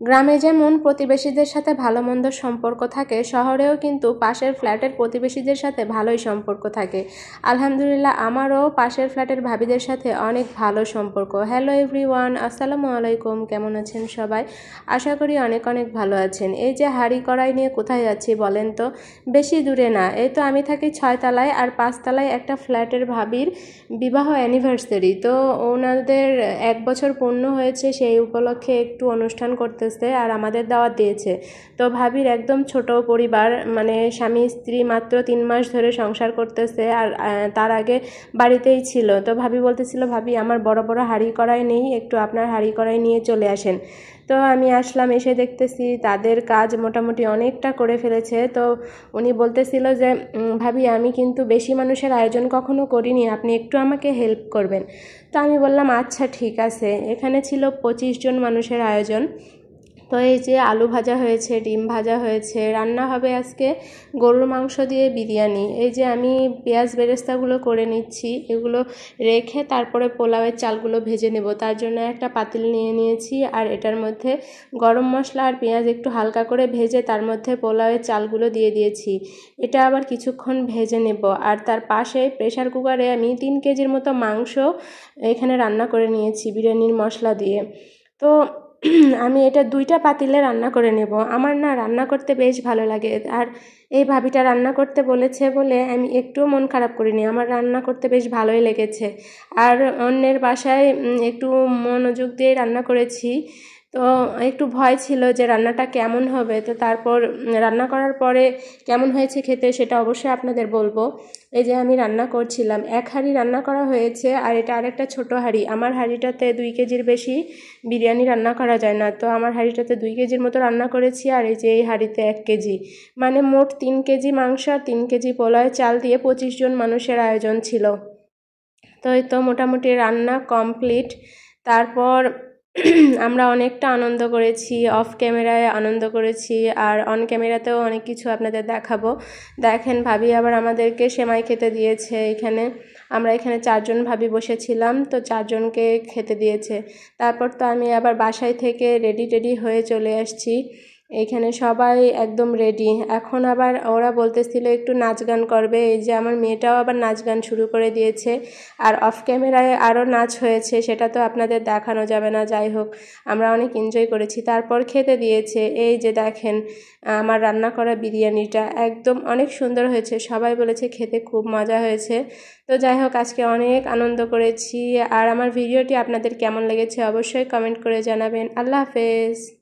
গ্রামে যেমন প্রতিবেশীদের সাথে ভালো মন্দ সম্পর্ক থাকে, শহরেও কিন্তু পাশের ফ্ল্যাটের প্রতিবেশীদের সাথে ভালোই সম্পর্ক থাকে। আলহামদুলিল্লাহ, আমারও পাশের ফ্ল্যাটের ভাবিদের সাথে অনেক ভালো সম্পর্ক। হ্যালো এভরিওয়ান, আসসালামু আলাইকুম। কেমন আছেন সবাই? আশা করি অনেক অনেক ভালো আছেন। এই যে হাঁড়ি কড়াই নিয়ে কোথায় যাচ্ছি বলেন তো? বেশি দূরে না, এই তো আমি থাকি 6 তলায়, আর 5 তলায় একটা ফ্ল্যাটের ভাবির বিবাহ অ্যানিভার্সারি। তো ওনাদের 1 বছর পূর্ণ হয়েছে, সেই উপলক্ষে একটু অনুষ্ঠান করতে আর আমাদের দাওয়াত দিয়েছে। তো ভাবির একদম ছোট পরিবার, মানে স্বামী স্ত্রী মাত্র 3 মাস ধরে সংসার করতেছে, আর তার আগে বাড়িতেই ছিল। তো ভাবি বলতেছিল, ভাবি আমার বড় বড় হাঁড়ি কড়াই নেই, একটু আপনার হাঁড়ি কড়াই নিয়ে চলে আসেন। তো আমি আসলাম, এসে দেখতেছি তাদের কাজ মোটামুটি অনেকটা করে ফেলেছে। তো উনি বলতেছিল যে ভাবি আমি কিন্তু বেশি মানুষের আয়োজন কখনো করিনি, আপনি একটু আমাকে হেল্প করবেন। তো আমি বললাম আচ্ছা ঠিক আছে। এখানে ছিল 25 জন মানুষের আয়োজন। তো এই যে আলু ভাজা হয়েছে, ডিম ভাজা হয়েছে, রান্না হবে আজকে গরুর মাংস দিয়ে বিরিয়ানি। এই যে আমি পেঁয়াজ বেরেস্তাগুলো করে নিচ্ছি, এগুলো রেখে তারপরে পোলাওয়ের চালগুলো ভেজে নেব। তার জন্য একটা পাতিল নিয়ে নিয়েছি, আর এটার মধ্যে গরম মশলা আর পেঁয়াজ একটু হালকা করে ভেজে তার মধ্যে পোলাওয়ের চালগুলো দিয়ে দিয়েছি। এটা আবার কিছুক্ষণ ভেজে নেব। আর তার পাশে প্রেসার কুকারে আমি 3 কেজির মতো মাংস এখানে রান্না করে নিয়েছি বিরিয়ানির মশলা দিয়ে। তো আমি এটা 2টা পাতিলে রান্না করে নেব। আমার না রান্না করতে বেশ ভালো লাগে, আর এই ভাবিটা রান্না করতে বলেছে বলে আমি একটুও মন খারাপ করিনি। আমার রান্না করতে বেশ ভালোই লেগেছে, আর অন্যের বাসায় একটু মনোযোগ দিয়ে রান্না করেছি। তো একটু ভয় ছিল যে রান্নাটা কেমন হবে। তো তারপর রান্না করার পরে কেমন হয়েছে খেতে সেটা অবশ্যই আপনাদের বলবো। এই যে আমি রান্না করছিলাম, 1 হাঁড়ি রান্না করা হয়েছে, আর এটা আরেকটা ছোট হাঁড়ি। আমার হাঁড়িটাতে 2 কেজির বেশি বিরিয়ানি রান্না করা যায় না। তো আমার হাঁড়িটাতে 2 কেজির মতো রান্না করেছি, আর এই যে এই হাঁড়িতে 1 কেজি, মানে মোট 3 কেজি মাংস আর 3 কেজি পোলাও চাল দিয়ে 25 জন মানুষের আয়োজন ছিল। তো এই তো মোটামুটি রান্না কমপ্লিট। তারপর আমরা অনেকটা আনন্দ করেছি, অফ ক্যামেরায় আনন্দ করেছি, আর অন ক্যামেরাতেও অনেক কিছু আপনাদের দেখাবো। দেখেন, ভাবি আবার আমাদেরকে সেমাই খেতে দিয়েছে। আমরা এখানে 4 জন ভাবি বসেছিলাম, তো 4 জনকে খেতে দিয়েছে। তারপর তো আমি আবার বাসায় থেকে রেডি হয়ে চলে আসছি। এইখানে সবাই একদম রেডি। এখন আবার ওরা বলতেছিল একটু নাচ গান করবে। এই যে আমার মেয়েটাও আবার নাচ গান শুরু করে দিয়েছে, আর অফ ক্যামেরায় আরও নাচ হয়েছে, সেটা তো আপনাদের দেখানো যাবে না। যাই হোক, আমরা অনেক এনজয় করেছি। তারপর খেতে দিয়েছে। এই যে দেখেন আমার রান্না করা বিরিয়ানিটা একদম অনেক সুন্দর হয়েছে, সবাই বলেছে খেতে খুব মজা হয়েছে। তো যাই হোক, আজকে অনেক আনন্দ করেছি। আর আমার ভিডিওটি আপনাদের কেমন লেগেছে অবশ্যই কমেন্ট করে জানাবেন। আল্লাহ হাফেজ।